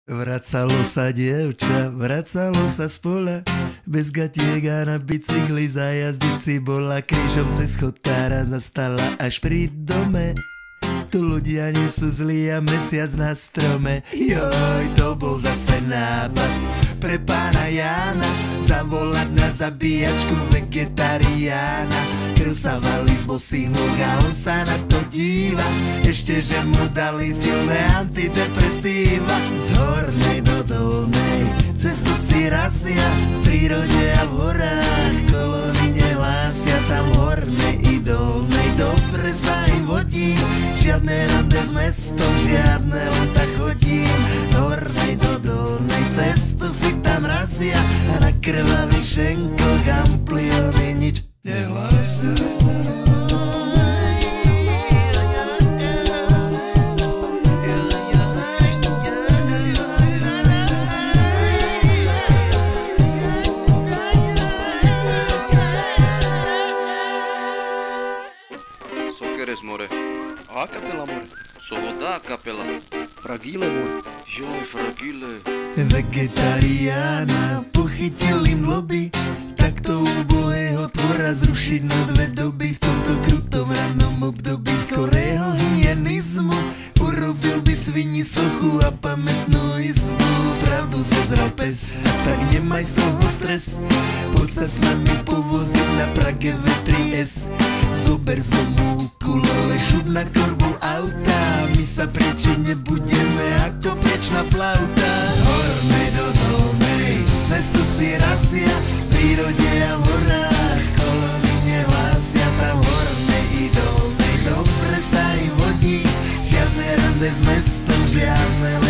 Vracalo sa dievča, vracalo sa z pola, bez gatiek a na bicykli zajazdiť si bola. Krížom cez chodkára zastala až pri dome. Tu ľudia nie sú zlí a mesiac na strome. Joj, to bol zase nápad pre pána Jána, zavolať na zabíjačku vegetariána. Krv sa valí z bosých nôh a on sa na to díva, ešte že mu dali silné antidepresíva. Z hornej do dolnej cestu si razia, v prírode a v horách kolóny nehlásia. Tam hornej i dolnej dobre sa im vodí, žiadne rande s mestom, žiadne len tak chodím. Z hornej do dolnej cestu si tam razia a na krvavých šenkoch ampliony nič nehlásia. Sokeres more. A kapela more. Sovoda kapela. Fragile more. Joj, fragile. Vegetariána pochytili mloby, takto ubohého tvora zrušiť na dve doby. V tomto krutom rannom období skorého hyenizmu urobil by svini sochu a pamätnú izbu. Pravdu zozral pes, tak nemaj z toho stres, poď sa s nami povoziť na Prage V3S. Zober z domu ukulele, šup na korbu auta, my sa priečiť nebudeme ako priečná flauta. Z hornej do dolnej cestu si razia, v prírode a v horách kolóny nehlásia. Tam hornej i dolnej dobre sa im vodí, žiadne rande s mestom, žiadne